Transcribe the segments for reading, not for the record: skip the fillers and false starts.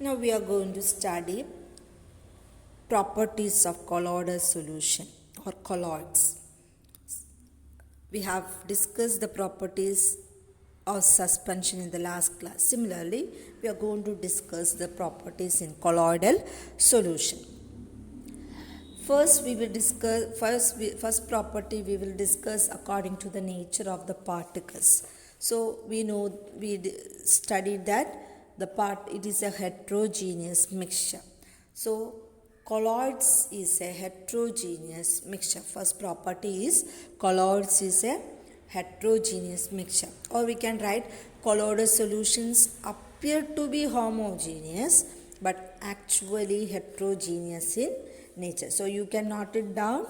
Now we are going to study properties of colloidal solution or colloids. We have discussed the properties of suspension in the last class. Similarly, we are going to discuss the properties in colloidal solution. First, we will discuss first property we will discuss according to the nature of the particles. So we know studied that it is a heterogeneous mixture. So colloids is a heterogeneous mixture. First property is colloids is a heterogeneous mixture, or we can write colloidal solutions appear to be homogeneous but actually heterogeneous in nature. So you can note it down.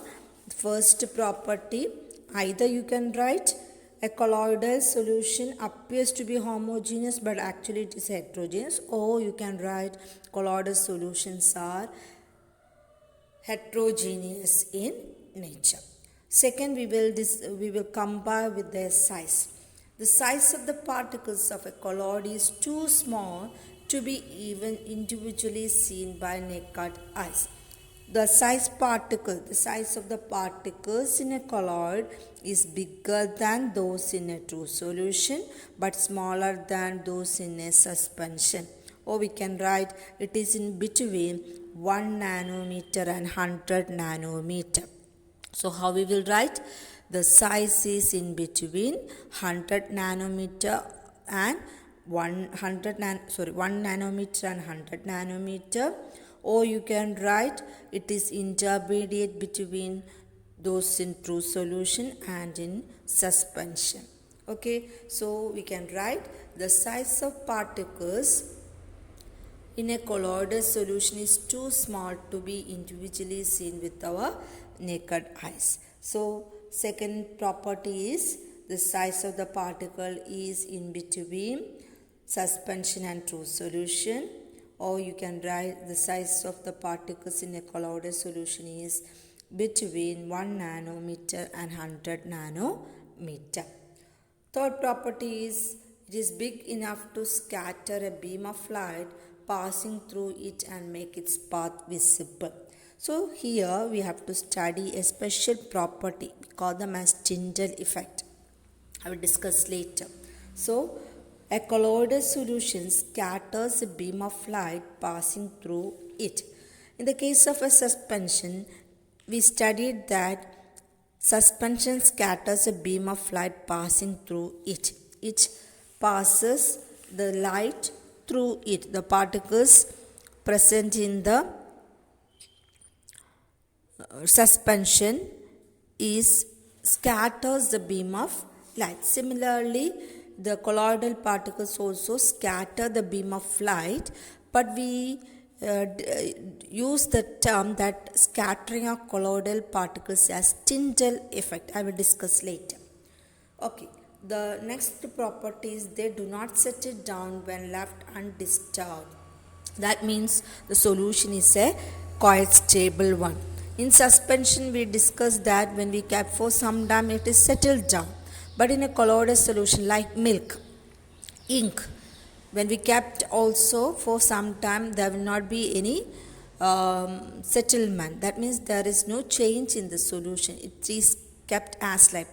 First property, either you can write a colloidal solution appears to be homogeneous but actually it is heterogeneous, or you can write colloidal solutions are heterogeneous in nature. Second, we will compare with their size. The size of the particles of a colloid is too small to be even individually seen by naked eyes. The size of the particles in a colloid is bigger than those in a true solution but smaller than those in a suspension. Or we can write it is in between 1 nanometer and 100 nanometer. So how we will write? The size is in between 100 nanometer and 1 nanometer and 100 nanometer. Or you can write it is intermediate between those in true solution and in suspension. Okay, so we can write the size of particles in a colloidal solution is too small to be individually seen with our naked eyes. So second property is the size of the particle is in between suspension and true solution. Or you can write the size of the particles in a colloidal solution is between 1 nanometer and 100 nanometer. Third property is it is big enough to scatter a beam of light passing through it and make its path visible. So here we have to study a special property. We call them as Tyndall effect. I will discuss later. So a colloidal solution scatters a beam of light passing through it. In the case of a suspension, we studied that suspension scatters a beam of light passing through it. It passes the light through it. The particles present in the suspension is scatters the beam of light. Similarly, the colloidal particles also scatter the beam of light, but we use the term that scattering of colloidal particles as Tyndall effect. I will discuss later. Okay, the next property is they do not settle down when left undisturbed. That means the solution is a quite stable one. In suspension, we discussed that when we kept for some time, it is settled down. But in a colloidal solution like milk, ink, when we kept also for some time, there will not be any settlement. That means there is no change in the solution. It is kept as light,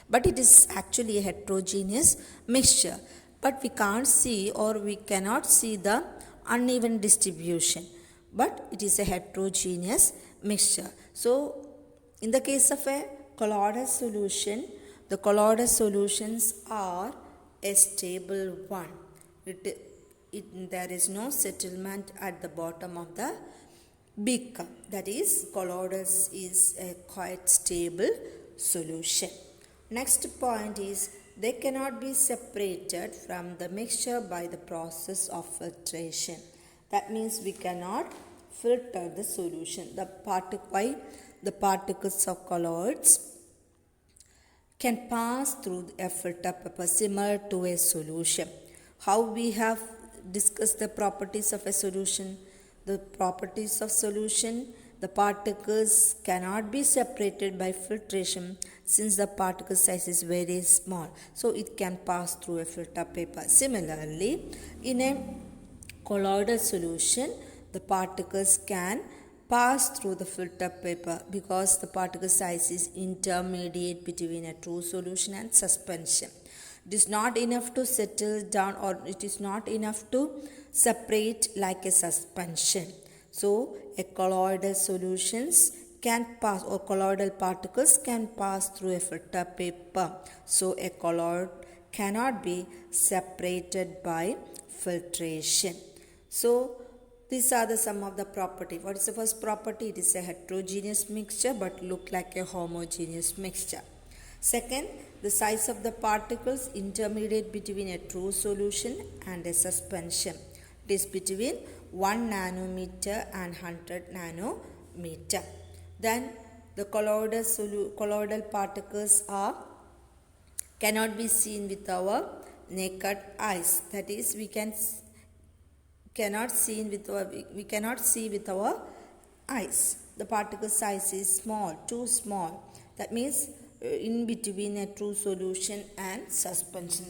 but it is actually a heterogeneous mixture. But we can't see or we cannot see the uneven distribution. But it is a heterogeneous mixture. So, in the case of a colloidal solution, the colloidal solutions are a stable one. There is no settlement at the bottom of the beaker. That is, colloidal is a quite stable solution. Next point is they cannot be separated from the mixture by the process of filtration. That means we cannot filter the solution. The particles of colloids can pass through a filter paper similar to a solution. How we have discussed the properties of a solution? The properties of solution, the particles cannot be separated by filtration since the particle size is very small. So it can pass through a filter paper. Similarly, in a colloidal solution, the particles can pass through the filter paper because the particle size is intermediate between a true solution and suspension. It is not enough to settle down, or it is not enough to separate like a suspension. So a colloidal solutions can pass, or colloidal particles can pass through a filter paper. So a colloid cannot be separated by filtration. So these are the some of the property. What is the first property? It is a heterogeneous mixture but look like a homogeneous mixture. Second, the size of the particles intermediate between a true solution and a suspension. It is between 1 nanometer and 100 nanometer. Then the colloidal particles cannot be seen with our naked eyes. That is, we cannot see with our eyes. The particle size is small, too small. That means in between a true solution and suspension.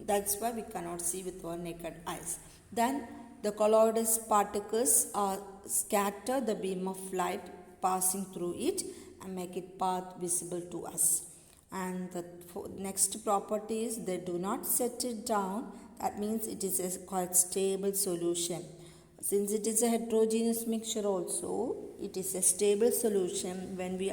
That's why we cannot see with our naked eyes. Then the colloidal particles scatter the beam of light passing through it and make it path visible to us. And the next property is they do not settle down. That means it is a quite stable solution. Since it is a heterogeneous mixture also, it is a stable solution. When we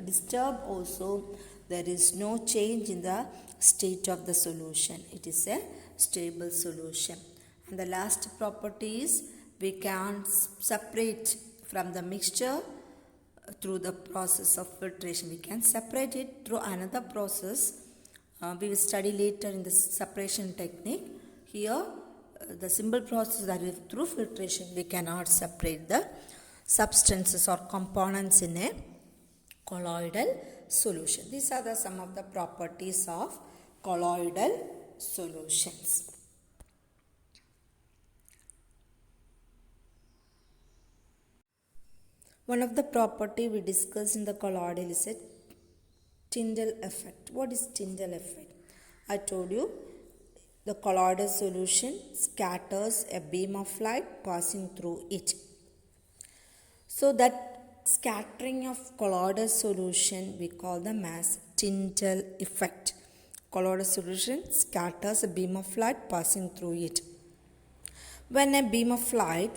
disturb also, there is no change in the state of the solution. It is a stable solution. And the last property is we can separate from the mixture through the process of filtration. We can separate it through another process. We will study later in the separation technique. Here, the simple process that is through filtration, we cannot separate the substances or components in a colloidal solution. These are some of the properties of colloidal solutions. One of the property we discussed in the colloidal is a Tyndall effect. What is Tyndall effect? I told you the colloidal solution scatters a beam of light passing through it. So that scattering of colloidal solution we call them as Tyndall effect. Colloidal solution scatters a beam of light passing through it. When a beam of light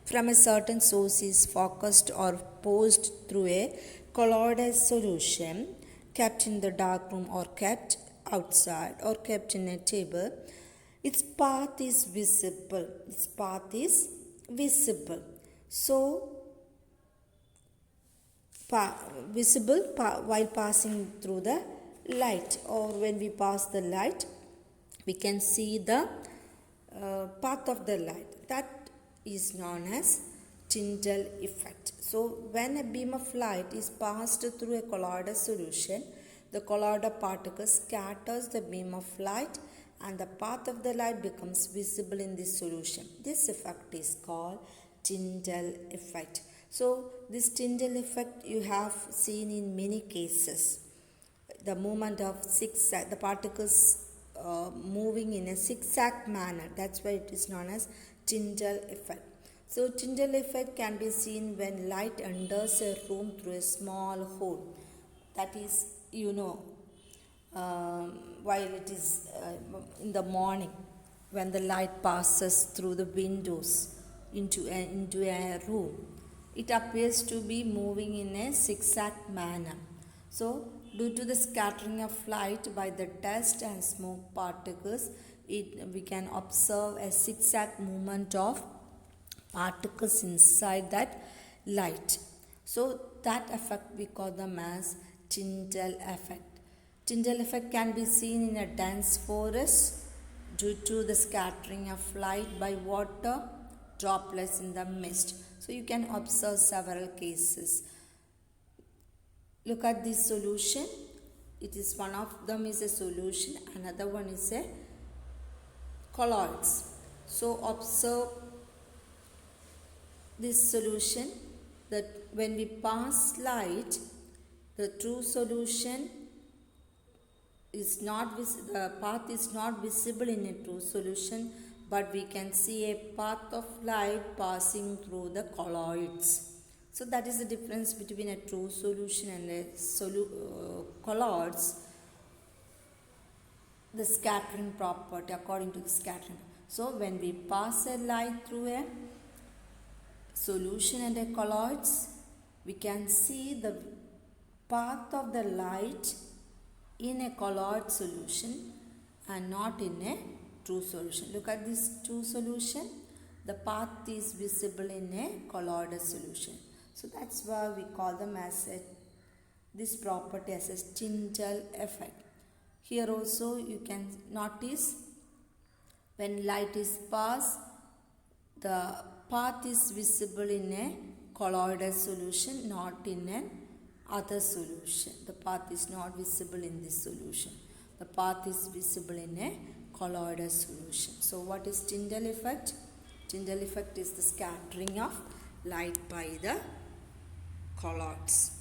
from a certain source is focused or posed through a colloidal solution kept in the dark room or kept outside or kept in a table, its path is visible. So, visible while passing through the light, or when we pass the light, we can see the path of the light. That is known as Tyndall effect. So, when a beam of light is passed through a colloidal solution, the colloidal particle scatters the beam of light and the path of the light becomes visible in this solution. This effect is called Tyndall effect. So, this Tyndall effect you have seen in many cases. The movement of zigzag, the particles moving in a zigzag manner. That's why it is known as Tyndall effect. So, Tyndall effect can be seen when light enters a room through a small hole. That is, while it is in the morning, when the light passes through the windows into a room, it appears to be moving in a zigzag manner. So, due to the scattering of light by the dust and smoke particles, we can observe a zigzag movement of particles inside that light. So, that effect we call them as Tyndall effect. Tyndall effect can be seen in a dense forest due to the scattering of light by water droplets in the mist. So, you can observe several cases. Look at this solution. It is one of them is a solution, another one is a colloids. So, observe this solution, that when we pass light, the true solution is not the path is not visible in a true solution, but we can see a path of light passing through the colloids. So that is the difference between a true solution and a colloids. The scattering property, according to the scattering. So when we pass a light through a solution and a colloids, we can see the path of the light in a colloid solution and not in a true solution. Look at this true solution. The path is visible in a colloidal solution. So that's why we call them as this property as a Tyndall effect. Here also you can notice when light is passed, the path is visible in a colloidal solution, not in an other solution. The path is not visible in this solution. The path is visible in a colloidal solution. So what is Tyndall effect? Tyndall effect is the scattering of light by the colloids.